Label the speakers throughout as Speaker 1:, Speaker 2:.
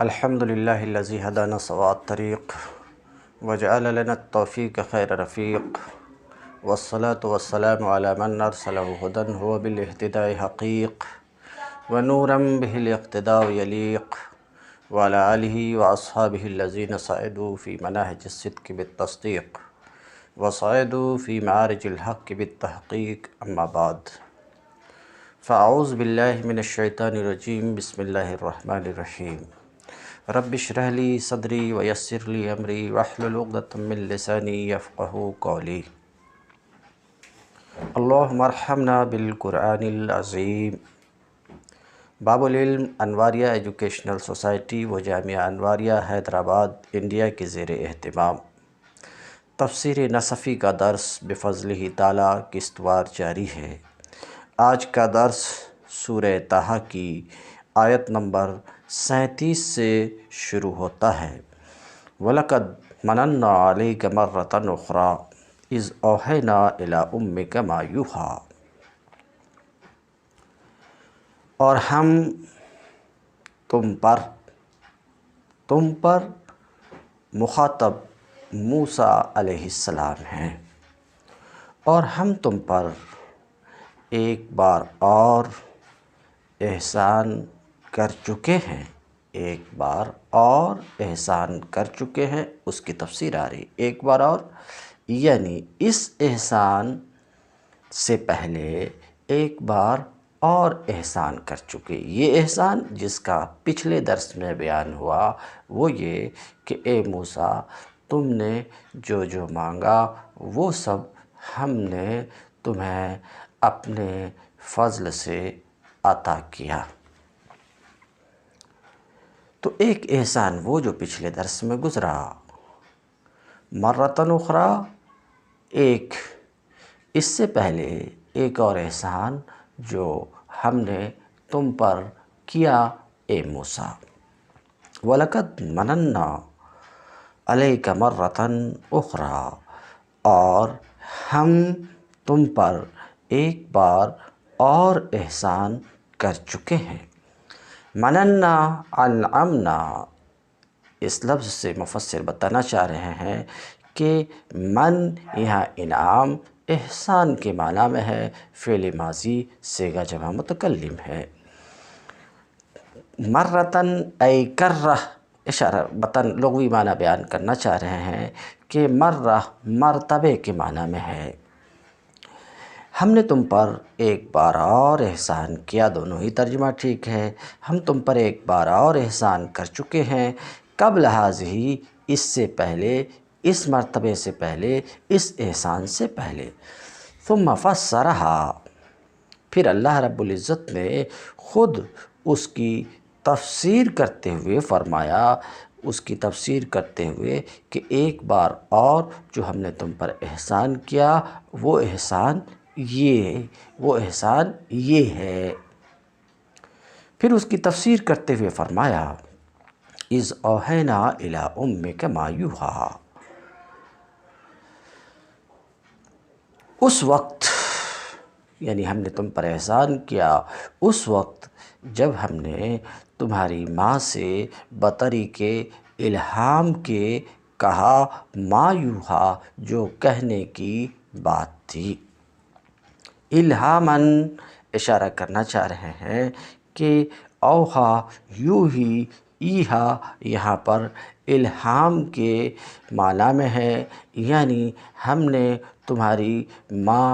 Speaker 1: الحمد للہ الذی ہدانا سواء الطریق وجعل لنا التوفیق خیر رفیق والصلاة والسلام علی من ارسلہ ہدی هو بالاہتداء حقیق ونورا به الاقتداء یلیق وعلی آلہ واصحابہ الذین صعدوا فی مناہج الصدق بالتصدیق وصعدوا فی معارج الحق بالتحقیق اما بعد فاعوذ باللہ من الشیطان الرجیم بسم اللہ الرحمن الرحیم رب اشرح لی صدری ویسر لی امری واحلل عقدۃ من لسانی یفقہوا قولی اللہم ارحمنا بالقرآن العظیم۔ باب العلم انواریہ ایجوکیشنل سوسائٹی و جامعہ انواریہ حیدرآباد انڈیا کے زیر اہتمام تفسیر نصفی کا درس بفضلہ تعالیٰ قسطوار جاری ہے۔ آج کا درس سورہ طٰہٰ کی آیت نمبر 37 سے شروع ہوتا ہے۔ وَلَقَدْ مَنَنَّا عَلَيْكَ مَرَّةً أُخْرَىٰ إِذْ أَوْحَيْنَا إِلَىٰ أُمِّكَ مَا يُوحَىٰ۔ اور ہم تم پر مخاطب موسیٰ علیہ السلام ہیں، اور ہم تم پر ایک بار اور احسان کر چکے ہیں، ایک بار اور احسان کر چکے ہیں۔ اس کی تفسیر آ رہی ایک بار اور، یعنی اس احسان سے پہلے ایک بار اور احسان کر چکے۔ یہ احسان جس کا پچھلے درس میں بیان ہوا وہ یہ کہ اے موسیٰ، تم نے جو جو مانگا وہ سب ہم نے تمہیں اپنے فضل سے عطا کیا۔ تو ایک احسان وہ جو پچھلے درس میں گزرا، مرتن اخرى، ایک اس سے پہلے ایک اور احسان جو ہم نے تم پر کیا اے موسیٰ۔ وَلَقَدْ مَنَنَّا عَلَيْكَ مَرَّةً أُخْرَىٰ، اور ہم تم پر ایک بار اور احسان کر چکے ہیں۔ مننا انعمنا، اس لفظ سے مفسر بتانا چاہ رہے ہیں کہ من یہاں انعام احسان کے معنی میں ہے، فعل ماضی صیغہ جمع متکلم ہے۔ مرتن ای کرہ، اشارہ بطن لغوی معنی بیان کرنا چاہ رہے ہیں کہ مرہ مرتبے کے معنی میں ہے۔ ہم نے تم پر ایک بار اور احسان کیا، دونوں ہی ترجمہ ٹھیک ہے۔ ہم تم پر ایک بار اور احسان کر چکے ہیں، قبل ھذہ، اس سے پہلے، اس مرتبے سے پہلے، اس احسان سے پہلے۔ ثم فسرھا، پھر اللہ رب العزت نے خود اس کی تفسیر کرتے ہوئے فرمایا، اس کی تفسیر کرتے ہوئے کہ ایک بار اور جو ہم نے تم پر احسان کیا وہ احسان یہ ہے۔ پھر اس کی تفسیر کرتے ہوئے فرمایا اِذْ أَوْحَيْنَا إِلَىٰ أُمِّكَ مَا يُوحَىٰ، اس وقت، یعنی ہم نے تم پر احسان کیا اس وقت جب ہم نے تمہاری ماں سے بطریقِ الہام کے کہا، ما یوحیٰ، جو کہنے کی بات تھی۔ الہاماً، اشارہ کرنا چاہ رہے ہیں کہ اوحیٰ یوحی، ایحاء یہاں پر الہام کے معنی میں ہے، یعنی ہم نے تمہاری ماں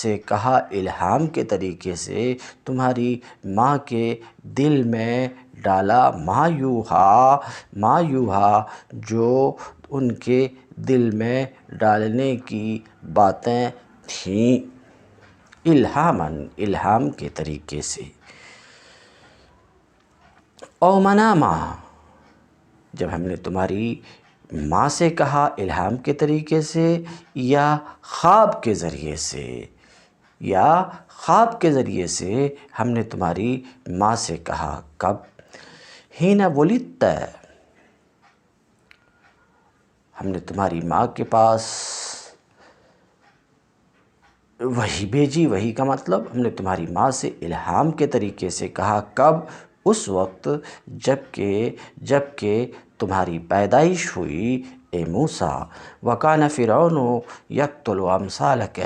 Speaker 1: سے کہا الہام کے طریقے سے، تمہاری ماں کے دل میں ڈالا ما یوحیٰ، جو ان کے دل میں ڈالنے کی باتیں تھیں، الہاماً، الہام کے طریقے سے۔ او مناما، جب ہم نے تمہاری ماں سے کہا الہام کے طریقے سے، یا خواب کے ذریعے سے ہم نے تمہاری ماں سے کہا، کب؟ حین ولدت، ہم نے تمہاری ماں کے پاس وحی بھیجی۔ وحی کا مطلب ہم نے تمہاری ماں سے الہام کے طریقے سے کہا، کب؟ اس وقت جب کہ تمہاری پیدائش ہوئی اے موسیٰ، وَكَانَ فِرْعَوْنُ يَقْتُلُ أَمْثَالَكَ،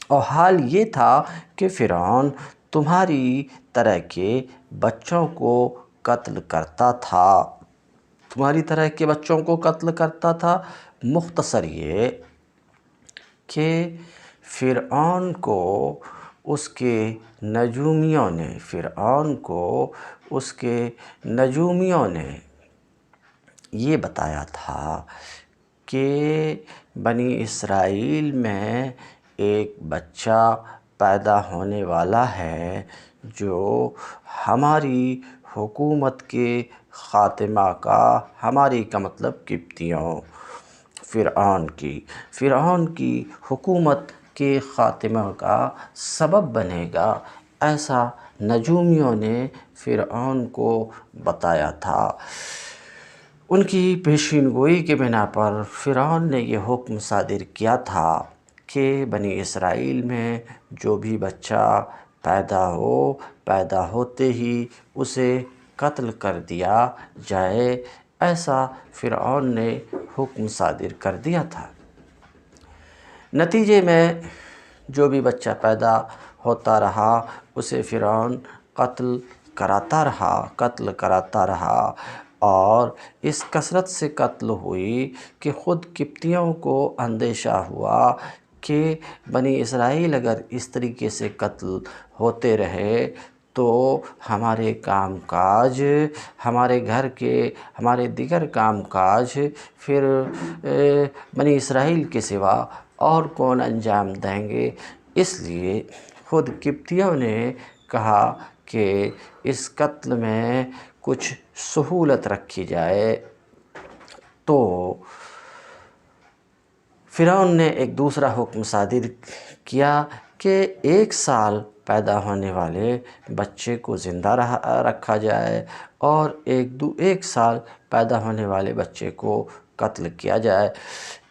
Speaker 1: اور حال یہ تھا کہ فرعون تمہاری طرح کے بچوں کو قتل کرتا تھا، تمہاری طرح کے بچوں کو قتل کرتا تھا۔ مختصر یہ کہ فرعون کو اس کے نجومیوں نے یہ بتایا تھا کہ بنی اسرائیل میں ایک بچہ پیدا ہونے والا ہے جو ہماری حکومت کے خاتمہ کا، ہماری کا مطلب قبطیوں، فرعون کی حکومت کے خاتمہ کا سبب بنے گا، ایسا نجومیوں نے فرعون کو بتایا تھا۔ ان کی پیشین گوئی کے بنا پر فرعون نے یہ حکم صادر کیا تھا کہ بنی اسرائیل میں جو بھی بچہ پیدا ہوتے ہی اسے قتل کر دیا جائے، ایسا فرعون نے حکم صادر کر دیا تھا۔ نتیجے میں جو بھی بچہ پیدا ہوتا رہا اسے فرعون قتل کراتا رہا، اور اس کثرت سے قتل ہوئی کہ خود قبطیوں کو اندیشہ ہوا کہ بنی اسرائیل اگر اس طریقے سے قتل ہوتے رہے تو ہمارے کام کاج، ہمارے گھر کے، ہمارے دیگر کام کاج پھر بنی اسرائیل کے سوا اور کون انجام دیں گے۔ اس لیے خود قبطیوں نے کہا کہ اس قتل میں کچھ سہولت رکھی جائے، تو فرعون نے ایک دوسرا حکم صادر کیا کہ 1 سال پیدا ہونے والے بچے کو زندہ رکھا جائے اور 1 سال پیدا ہونے والے بچے کو قتل کیا جائے۔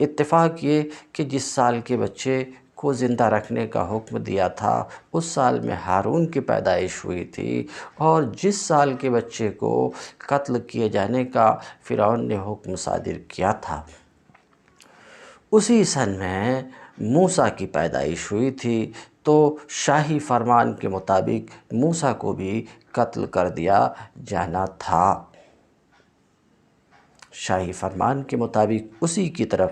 Speaker 1: اتفاق یہ کہ جس سال کے بچے کو زندہ رکھنے کا حکم دیا تھا اس سال میں ہارون کی پیدائش ہوئی تھی، اور جس سال کے بچے کو قتل کیے جانے کا فرعون نے حکم صادر کیا تھا اسی سن میں موسیٰ کی پیدائش ہوئی تھی، تو شاہی فرمان کے مطابق موسیٰ کو بھی قتل کر دیا جانا تھا۔ شاہی فرمان کے مطابق اسی کی طرف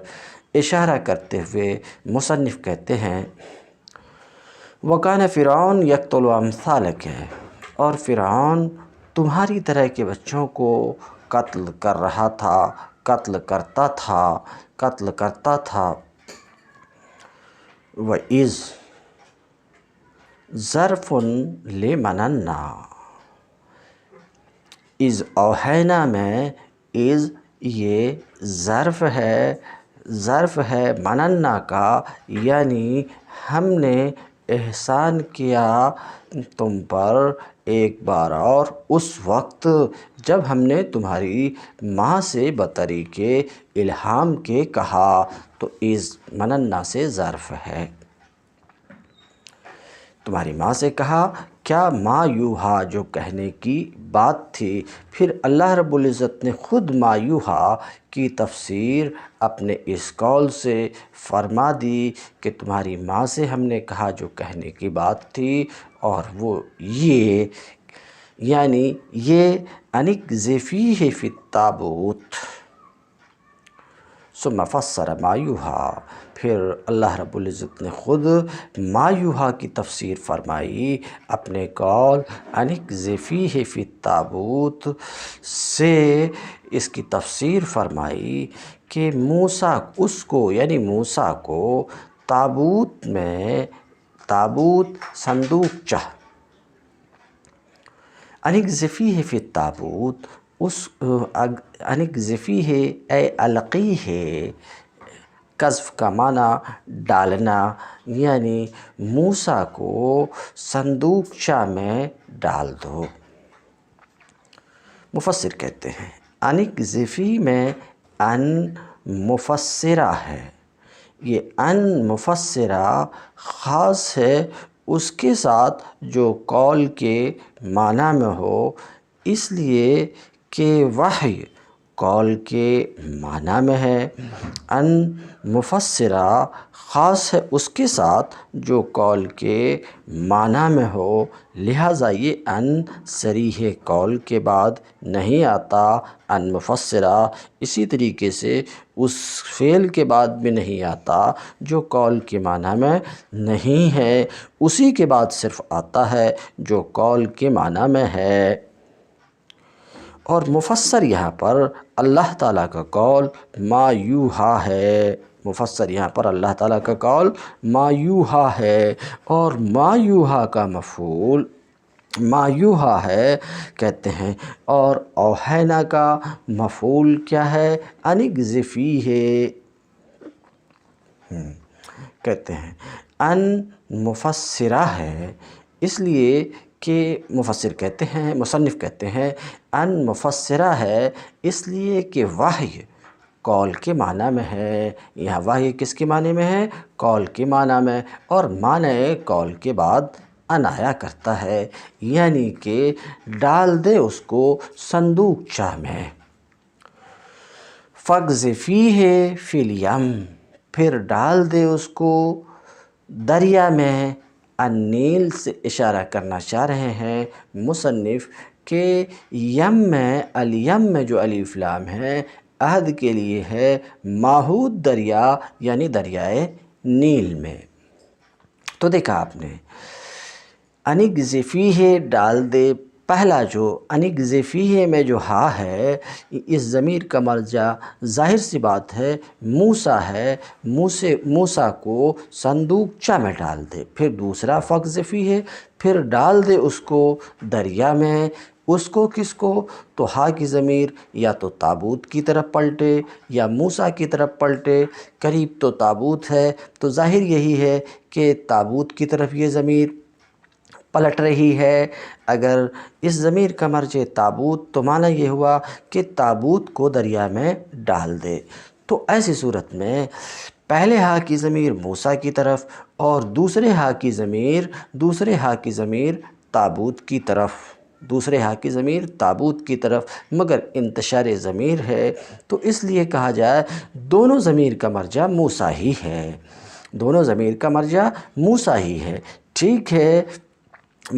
Speaker 1: اشارہ کرتے ہوئے مصنف کہتے ہیں وَكَانَ فِرْعَوْنُ يَقْتُلُ أَمْثَالَكَ، اور فرعون تمہاری طرح کے بچوں کو قتل کرتا تھا۔ وَإِذْ ظرف لمننا، اِذْ اوحینا میں اِذ یہ ظرف ہے مننا کا، یعنی ہم نے احسان کیا تم پر ایک بار اور اس وقت جب ہم نے تمہاری ماں سے بطریق الہام کے کہا، تو اِذ مننا سے ظرف ہے، تمہاری ماں سے کہا، کیا ما یوحا جو کہنے کی بات تھی۔ پھر اللہ رب العزت نے خود ما یوحا کی تفسیر اپنے اس قول سے فرما دی کہ تمہاری ماں سے ہم نے کہا جو کہنے کی بات تھی، اور وہ یہ، یعنی یہ انقذ فیہ فی التابوت ثم فسر ما یوحا، پھر اللہ رب العزت نے خود ما یوحا کی تفسیر فرمائی اپنے قول انقذ فیہ فی التابوت سے، اس کی تفسیر فرمائی کہ موسیٰ یعنی موسیٰ کو تابوت میں، تابوت صندوقچہ، انقذ فیہ فی التابوت، انقذ فیہ اے القیہ، قذف کا معنی ڈالنا، یعنی موسیٰ کو صندوقچہ میں ڈال دو۔ مفسر کہتے ہیں انقذ فی میں ان مفسرہ ہے، یہ ان مفسرہ خاص ہے اس کے ساتھ جو قول کے معنی میں ہو، اس لیے کہ وحی قول کے معنی میں ہے۔ ان مفسرہ خاص ہے اس کے ساتھ جو قول کے معنی میں ہو، لہٰذا یہ ان صریح قول کے بعد نہیں آتا۔ ان مفسرہ اسی طریقے سے اس فعل کے بعد بھی نہیں آتا جو قول کے معنی میں نہیں ہے، اسی کے بعد صرف آتا ہے جو قول کے معنی میں ہے۔ اور مفسر یہاں پر اللہ تعالیٰ کا قول ما یوحا ہے۔ مفسر یہاں پر اللہ تعالیٰ کا قول ما یوحا ہے، اور ما یوحا کا مفعول ما یوحا ہے کہتے ہیں، اور اوحینا کا مفعول کیا ہے؟ ان اقذفیہ کہتے ہیں۔ ان مفسرہ ہے اس لیے کہ مفسر کہتے ہیں، مصنف کہتے ہیں ان مفسرہ ہے اس لیے کہ وحی قول کے معنی میں ہے۔ یہاں وحی کس کے معنی میں ہے؟ قول کے معنی میں، اور معنی قول کے بعد ان آیا کرتا ہے، یعنی کہ ڈال دے اس کو صندوقچہ میں۔ فاقذفیہ فی الیم، پھر ڈال دے اس کو دریا میں۔ النیل سے اشارہ کرنا چاہ رہے ہیں مصنف کہ یم میں، الیم میں جو الف لام ہے عہد کے لیے ہے ماہود دریا، یعنی دریائے نیل میں۔ تو دیکھا آپ نے ان اقذفیہ ڈال دے، پہلا جو ان اقذفیہ میں جو ہا ہے، اس ضمیر کا مرجع ظاہر سی بات ہے موسیٰ ہے، موسیٰ کو صندوقچہ میں ڈال دے۔ پھر دوسرا فاقذفیہ، پھر ڈال دے اس کو دریا میں۔ اس کو کس کو؟ تو ہا کی ضمیر یا تو تابوت کی طرف پلٹے یا موسیٰ کی طرف پلٹے، قریب تو تابوت ہے تو ظاہر یہی ہے کہ تابوت کی طرف یہ ضمیر پلٹ رہی ہے۔ اگر اس ضمیر کا مرجع تابوت تو معنی یہ ہوا کہ تابوت کو دریا میں ڈال دے۔ تو ایسی صورت میں پہلے ہا کی ضمیر موسیٰ کی طرف اور دوسرے ہا کی ضمیر تابوت کی طرف، دوسرے ہا کی ضمیر تابوت کی طرف، مگر انتشار ضمیر ہے تو اس لیے کہا جائے دونوں ضمیر کا مرجع موسیٰ ہی ہے، دونوں ضمیر کا مرجع موسیٰ ہی ہے۔ ٹھیک ہے،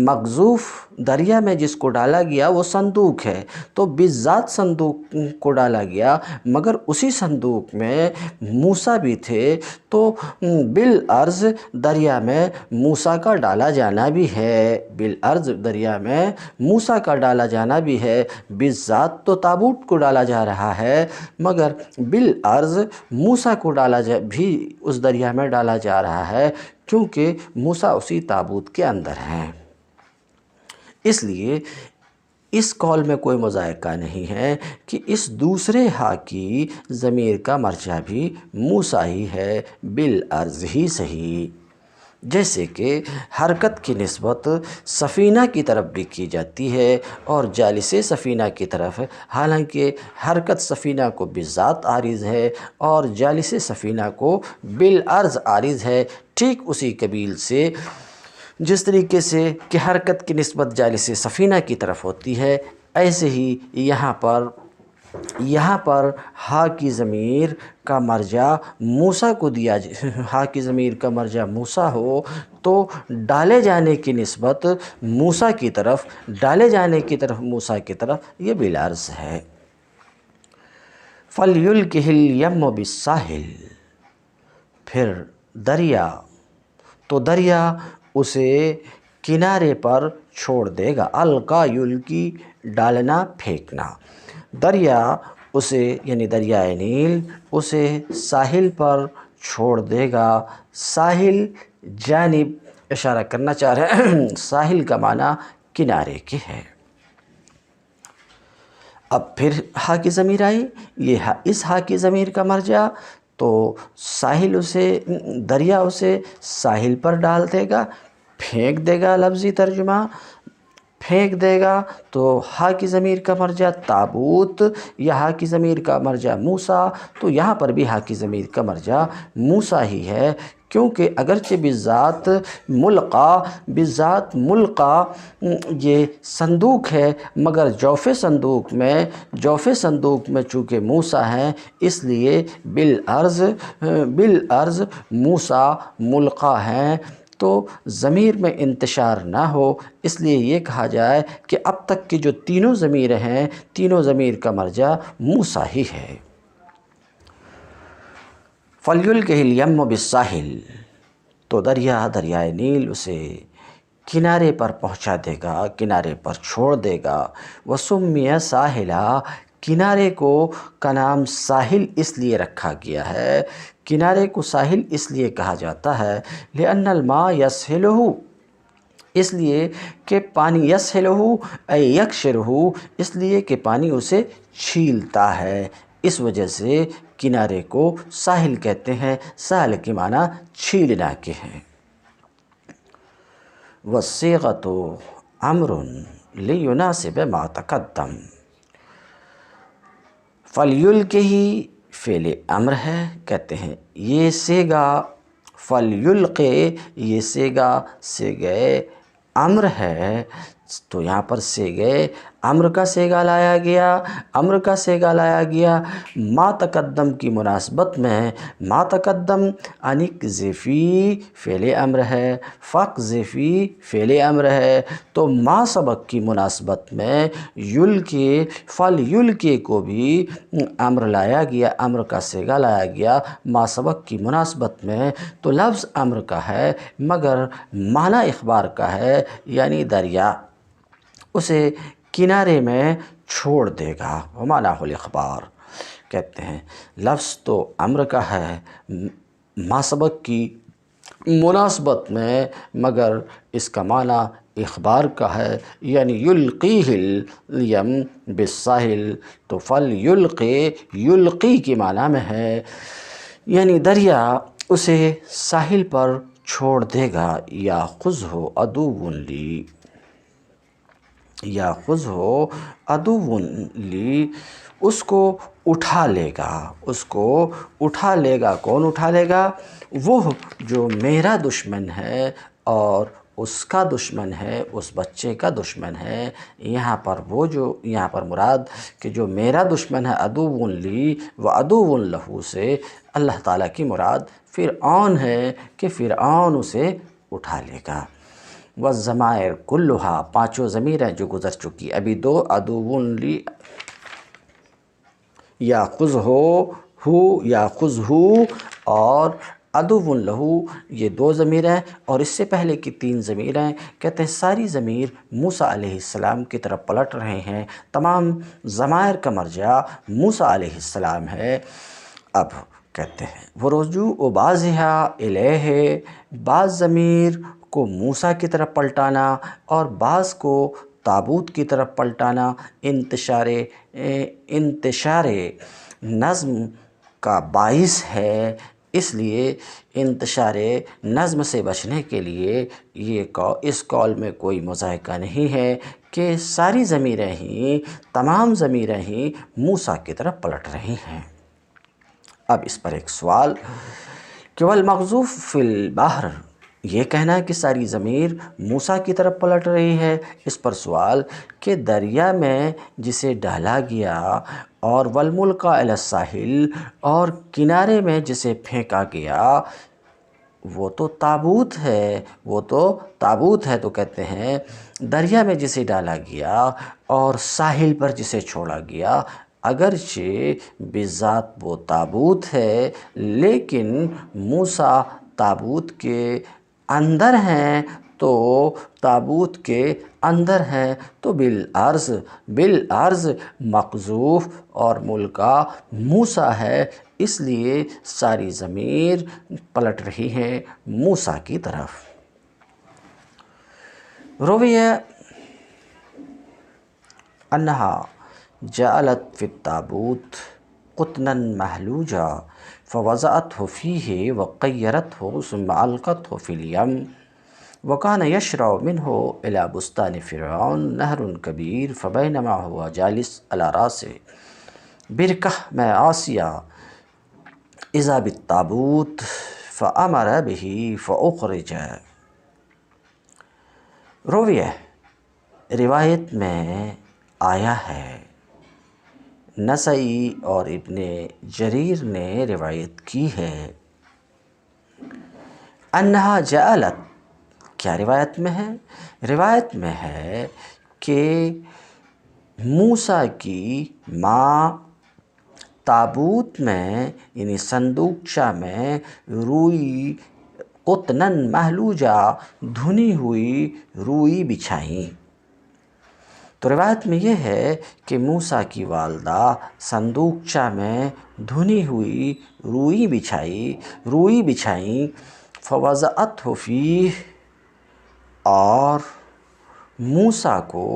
Speaker 1: مقذوف دریا میں جس کو ڈالا گیا وہ صندوق ہے، تو بالذات صندوق کو ڈالا گیا، مگر اسی صندوق میں موسیٰ بھی تھے، تو بالعرض دریا میں موسیٰ کا ڈالا جانا بھی ہے، بالعرض دریا میں موسیٰ کا ڈالا جانا بھی ہے۔ بالذات تو تابوت کو ڈالا جا رہا ہے، مگر بالعرض موسیٰ کو بھی اس دریا میں ڈالا جا رہا ہے، کیونکہ موسیٰ اسی تابوت کے اندر ہیں۔ اس لیے اس قول میں کوئی مذائقہ نہیں ہے کہ اس دوسرے ہا کی ضمیر کا مرجع بھی موسیٰ ہی ہے، بالعرض ہی صحیح۔ جیسے کہ حرکت کی نسبت سفینہ کی طرف بھی کی جاتی ہے اور جالس سفینہ کی طرف، حالانکہ حرکت سفینہ کو بالذات عارض ہے اور جالس سفینہ کو بالعرض عارض ہے۔ ٹھیک اسی قبیل سے جس طریقے سے کہ حرکت کی نسبت جالس سفینہ کی طرف ہوتی ہے، ایسے ہی یہاں پر ہا کی ضمیر کا مرجع موسیٰ کو دیا ہا کی ضمیر کا مرجع موسیٰ ہو تو ڈالے جانے کی نسبت موسیٰ کی طرف، موسیٰ کی طرف یہ بالعرض ہے۔ فَلْيُلْقِهِ الْيَمُّ بِالسَّاحِلِ، پھر دریا، تو دریا اسے کنارے پر چھوڑ دے گا۔ القا یلقی، ڈالنا پھینکنا، دریا اسے یعنی دریائے نیل اسے ساحل پر چھوڑ دے گا۔ ساحل جانب اشارہ کرنا چاہ رہے ہیں، ساحل کا معنی کنارے کے ہے۔ اب پھر ہا کی ضمیر آئی، اس ہا کی ضمیر کا مرجع تو ساحل دریا اسے ساحل پر ڈال دے گا، پھینک دے گا۔ لفظی ترجمہ پھینک دے گا تو ہا کی ضمیر کا مرجع تابوت یا ہا کی ضمیر کا مرجع موسیٰ، تو یہاں پر بھی ہا کی ضمیر کا مرجع موسیٰ ہی ہے، کیونکہ اگرچہ بذات ملقا یہ صندوق ہے، مگر جوف صندوق میں چونکہ موسیٰ ہیں، اس لیے بالعرض موسیٰ ملقا ہیں، تو ضمیر میں انتشار نہ ہو، اس لیے یہ کہا جائے کہ اب تک کی جو تینوں ضمیر ہیں، تینوں ضمیر کا مرجع موسیٰ ہی ہے۔ فَلْيُلْقِهِ الْيَمُّ بِالسَّاحِلِ، تو دریائے نیل اسے کنارے پر پہنچا دے گا، کنارے پر چھوڑ دے گا۔ وَسُمِّيَ سَاحِلًا، کنارے کا نام ساحل اس لیے رکھا گیا ہے، کنارے کو ساحل اس لیے کہا جاتا ہے لِأَنَّ الْمَاءَ يَسْهِلُهُ، اس لیے کہ پانی يَسْهِلُهُ أي يَقْشِرُهُ، اس لیے کہ پانی اسے چھیلتا ہے، اس وجہ سے کنارے کو ساحل کہتے ہیں۔ ساحل کے معنی چھیلنا کے ہیں۔ وَالصِّيغَةُ أَمْرٌ لِيُنَاسِبَ مَا تَقَدَّمَ، فَلْيُلْقِهِ فعل امر ہے، کہتے ہیں یہ صیغہ فَلْيُلْقِ، یہ صیغہ امر ہے، تو یہاں پر صیغہ امر کا صیغہ لایا گیا ما تقدم کی مناسبت میں۔ ما تقدم انقذفی فعل امر ہے، فاقذفی فعل امر ہے، تو ما سبق کی مناسبت میں فَلْيُلْقِ کو بھی امر لایا گیا، امر کا صیغہ لایا گیا ما سبق کی مناسبت میں، تو لفظ امر کا ہے مگر معنی اخبار کا ہے، یعنی دریا اسے کنارے میں چھوڑ دے گا۔ وَمَعْنَاهُ الْإِخْبَارُ، کہتے ہیں لفظ تو امر کا ہے ما سبق کی مناسبت میں، مگر اس کا معنی اخبار کا ہے، یعنی یلقیہ الیم بالساحل، تو یلقی کی معنی میں ہے، یعنی دریا اسے ساحل پر چھوڑ دے گا۔ یاخذہ لی، اس کو اٹھا لے گا، کون اٹھا لے گا؟ وہ جو میرا دشمن ہے اور اس کا دشمن ہے، اس بچے کا دشمن ہے۔ یہاں پر مراد کہ جو میرا دشمن ہے عدو لی و عدو لہو سے اللہ تعالیٰ کی مراد فرعون ہے کہ فرعون اسے اٹھا لے گا۔ والضمائر کلھا، پانچوں ضمیر ہیں جو گزر چکی، ابھی دو عدو لی، یاخذہ اور عدو لہو، یہ دو ضمیر ہیں، اور اس سے پہلے کی تین ضمیر ہیں۔ کہتے ہیں ساری ضمیر موسیٰ علیہ السلام کی طرف پلٹ رہے ہیں، تمام ضمائر کا مرجع موسیٰ علیہ السلام ہے۔ اب کہتے ہیں وَرُجُوعُ بَعْضِهَا إِلَيْهِ، بعض ضمیر کو موسیٰ کی طرف پلٹانا اور بعض کو تابوت کی طرف پلٹانا انتشار نظم کا باعث ہے، اس لیے انتشار نظم سے بچنے کے لیے اس قول میں کوئی مضائقہ نہیں ہے کہ ساری ضمیریں ہی، تمام ضمیریں ہی موسیٰ کی طرف پلٹ رہی ہیں۔ اب اس پر ایک سوال کہ والمقذوف فی البحر، یہ کہنا ہے کہ ساری ضمیر موسیٰ کی طرف پلٹ رہی ہے، اس پر سوال کہ دریا میں جسے ڈالا گیا اور والملقى علی الساحل، اور کنارے میں جسے پھینکا گیا، وہ تو تابوت ہے، تو کہتے ہیں دریا میں جسے ڈالا گیا اور ساحل پر جسے چھوڑا گیا، اگرچہ بذات وہ تابوت ہے، لیکن موسیٰ تابوت کے اندر ہیں، تو تابوت کے اندر ہیں تو بالعرض مقذوف اور ملقا موسیٰ ہے، اس لیے ساری ضمیر پلٹ رہی ہیں موسیٰ کی طرف۔ رویہ انہا جعلت فی التابوت قطنا محلوجا فوضعته فیہ وقیرته ثم القته فی الیم وکان یشرع منہ الی بستان فرعون نہر کبیر فبینما ہوا جالس علی راس برکہ میں عاصیہ اذا بالتابوت فأمر به فأخرج۔ رویہ روایت میں آیا ہے، نسائی اور ابن جریر نے روایت کی ہے، انہا جعلت، کیا روایت میں ہے؟ روایت میں ہے کہ موسیٰ کی ماں تابوت میں یعنی صندوقچہ میں روئی قطناً محلوجہ دھنی ہوئی روئی بچھائیں۔ تو روایت میں یہ ہے کہ موسیٰ کی والدہ صندوقچہ میں دھنی ہوئی روئی بچھائیں، فوضعتہ فیہ، اور موسیٰ کو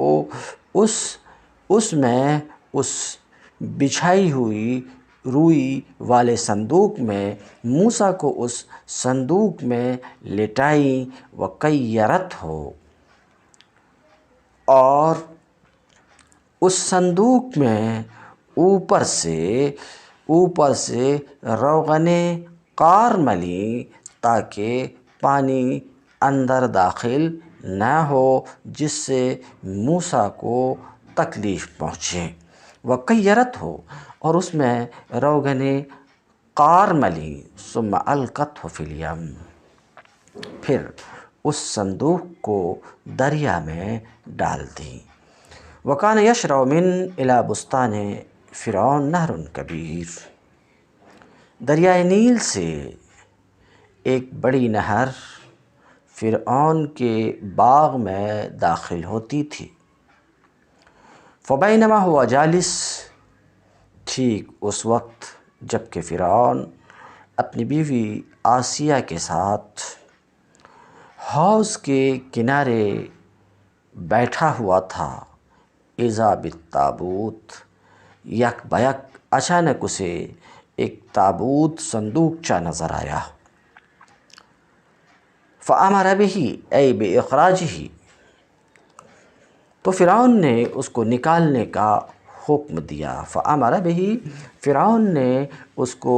Speaker 1: اس میں اس بچھائی ہوئی روئی والے صندوق میں موسیٰ کو اس صندوق میں لٹائیں، وقیرتہ، اور اس صندوق میں اوپر سے روغن قار ملیں تاکہ پانی اندر داخل نہ ہو جس سے موسیٰ کو تکلیف پہنچے۔ وقیرتہ، اور اس میں روغن قار ملیں، ثم القتہ فی الیم، پھر اس صندوق کو دریا میں ڈال دیں۔ وکان یشرب من الی بستان فرعون نہر کبیر، دریائے نیل سے ایک بڑی نہر فرعون کے باغ میں داخل ہوتی تھی۔ فبینما ہوا جالس، ٹھیک اس وقت جب کہ فرعون اپنی بیوی آسیہ کے ساتھ حوض کے کنارے بیٹھا ہوا تھا، اذا بالتابوت، یک بیک اچانک اسے ایک تابوت صندوقچہ نظر آیا۔ فأمر به ای بإخراجہ، تو فرعون نے اس کو نکالنے کا حکم دیا۔ فأمر به، فرعون نے اس کو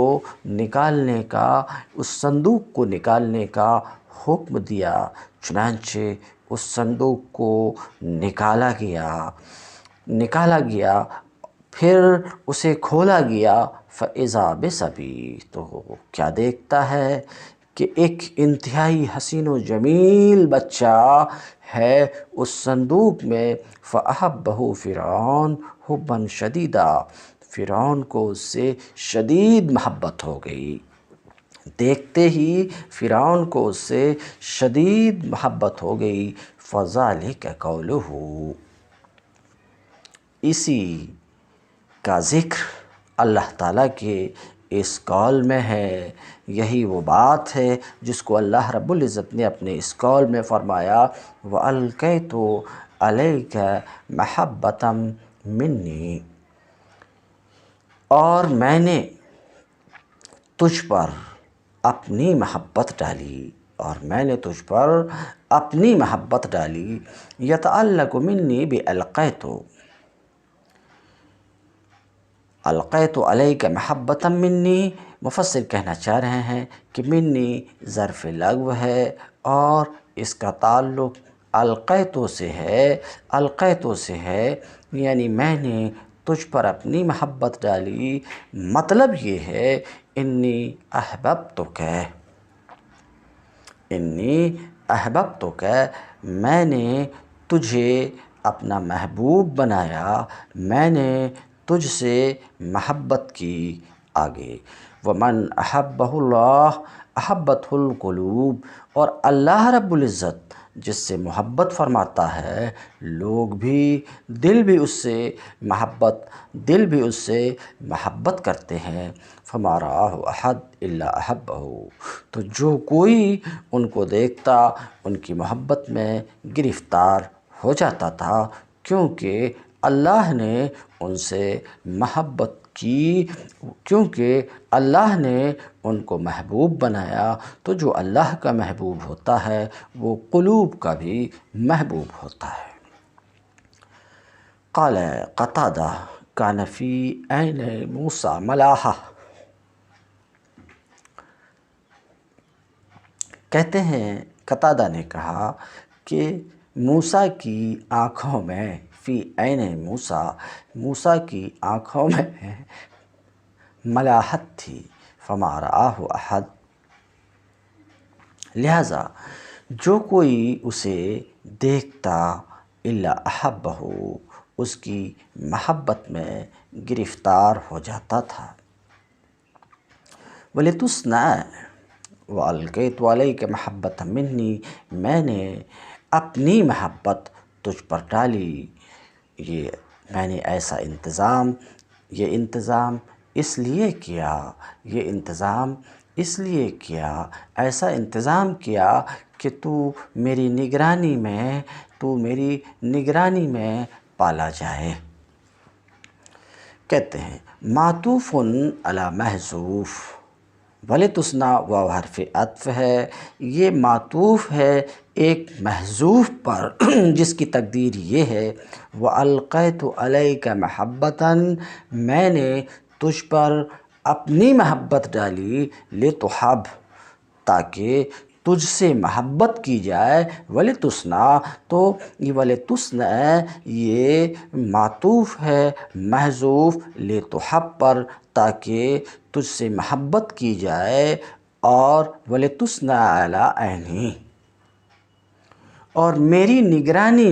Speaker 1: نکالنے کا، اس صندوق کو نکالنے کا حکم دیا، چنانچہ اس صندوق کو نکالا گیا، پھر اسے کھولا گیا۔ فإذا بصبی، تو کیا دیکھتا ہے کہ ایک انتہائی حسین و جمیل بچہ ہے اس صندوق میں۔ فأحبہ فرعون حبا شدیدا، فرعون کو اس سے شدید محبت ہو گئی، دیکھتے ہی فرعون کو اس سے شدید محبت ہو گئی۔ فذلک قولہ، اسی کا ذکر اللہ تعالیٰ کے اس قول میں ہے، یہی وہ بات ہے جس کو اللہ رب العزت نے اپنے اس قول میں فرمایا، وَأَلْقَيْتُ عَلَيْكَ مَحَبَّةً مِّنِّي، اور میں نے تجھ پر اپنی محبت ڈالی، يَتَعَلَّقُ مِنِّي بِأَلْقَيْتُ، القیت علیک محبۃ منی، مفسر کہنا چاہ رہے ہیں کہ منی ظرف لغو ہے اور اس کا تعلق القیتو سے ہے، یعنی میں نے تجھ پر اپنی محبت ڈالی، مطلب یہ ہے انی احببتک، میں نے تجھے اپنا محبوب بنایا، میں نے تجھ سے محبت کی۔ آگے ومن احبہ اللہ احبتہ القلوب، اور اللہ رب العزت جس سے محبت فرماتا ہے، لوگ بھی، دل بھی اس سے محبت کرتے ہیں۔ فما رآہ احد الا احبہ، تو جو کوئی ان کو دیکھتا ان کی محبت میں گرفتار ہو جاتا تھا، کیونکہ اللہ نے ان سے محبت کی، کیونکہ اللہ نے ان کو محبوب بنایا، تو جو اللہ کا محبوب ہوتا ہے وہ قلوب کا بھی محبوب ہوتا ہے۔ قال قتادہ کان فی عین موسیٰ ملاحہ، کہتے ہیں قتادہ نے کہا کہ موسیٰ کی آنکھوں میں فی عین موسیٰ، موسیٰ کی آنکھوں میں ملاحت تھی، فما رآہ احد، لہذا جو کوئی اسے دیکھتا الا احبہ، اس کی محبت میں گرفتار ہو جاتا تھا۔ وَلِتُصْنَعَ وَأَلْقَيْتُ عَلَيْكَ مَحَبَّةً مِّنِّي، میں نے اپنی محبت تجھ پر ڈالی، یہ میں نے ایسا انتظام، یہ انتظام اس لیے کیا، یہ انتظام اس لیے کیا، ایسا انتظام کیا کہ تو میری نگرانی میں پالا جائے۔ کہتے ہیں معطوف علی محذوف، وَلِتُصْنَعَ واو حرف عطف ہے، یہ معطوف ہے ایک محذوف پر جس کی تقدیر یہ ہے وَأَلْقَيْتُ عَلَيْكَ مَحَبَّةً، میں نے تجھ پر اپنی محبت ڈالی، لِتُحَبَّ، تاکہ تجھ سے محبت کی جائے، وَلِتُصْنَعَ، تو یہ وَلِتُصْنَعَ یہ معطوف ہے محذوف لِتُحَبَّ پر، تاکہ تجھ سے محبت کی جائے، اور وَلِتُصْنَعَ عَلَىٰ عَيْنِي، اور میری نگرانی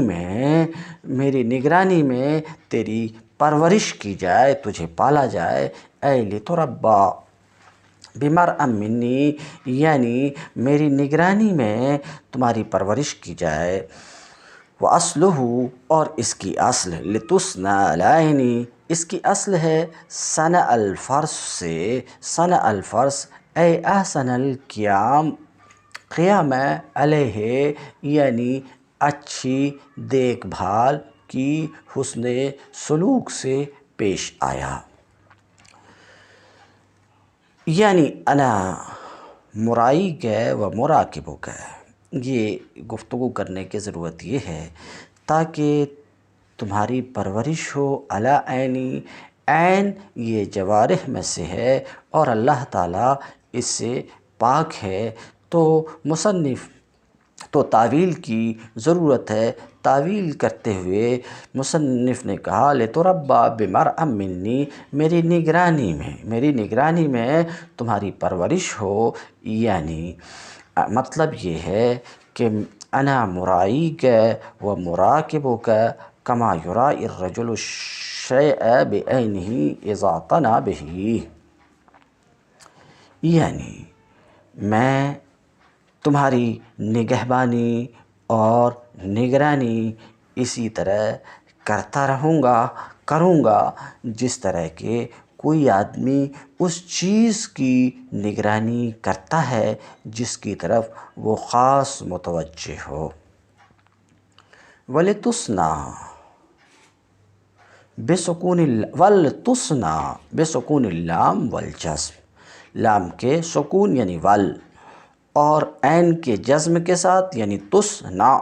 Speaker 1: میں تیری پرورش کی جائے، تجھے پالا جائے، اے لِتُرَبَّىٰ بِمَرْءٍ مِّنِّی، یعنی میری نگرانی میں تمہاری پرورش کی جائے۔ وَأَصْلُهُ، اور اس کی اصل لِتُصْنَعَ عَلَىٰ عَيْنِي، اس کی اصل ہے صنع الفرس سے، صنع الفرس اے احسن القیام، قیام علیہ یعنی اچھی دیکھ بھال کی، حسن سلوک سے پیش آیا۔ یعنی انا مرائیک و مراقبک، یہ گفتگو کرنے کی ضرورت یہ ہے تاکہ تمہاری پرورش ہو علی عینی، عین یہ جوارح میں سے ہے اور اللہ تعالیٰ اس سے پاک ہے، تو تعویل کی ضرورت ہے۔ تعویل کرتے ہوئے مصنف نے کہا لِتُرَبَّىٰ بِمَرْءٍ مِّنِّی، میری نگرانی میں تمہاری پرورش ہو، یعنی مطلب یہ ہے کہ انا مرائیک و مراقبک کما یرائی الرجل الشیء بعینہ اذا اعتنی بہ، یعنی میں تمہاری نگہبانی اور نگرانی اسی طرح کروں گا جس طرح کہ کوئی آدمی اس چیز کی نگرانی کرتا ہے جس کی طرف وہ خاص متوجہ ہو۔ وَلِتُصْنَعَ بسکون اللام والجزم، لام کے سکون یعنی ول، اور عین کے جزم کے ساتھ یعنی تصنع،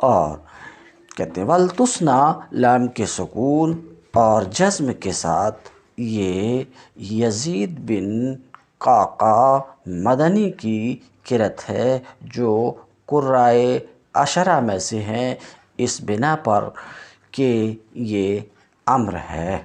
Speaker 1: اور کہتے ہیں وَلْتُصْنَعَ لام کے سکون اور جزم کے ساتھ، یہ یزید بن قعقاع مدنی کی قرأت ہے جو قرائے عشرہ میں سے ہیں، اس بنا پر کہ یہ امر ہے۔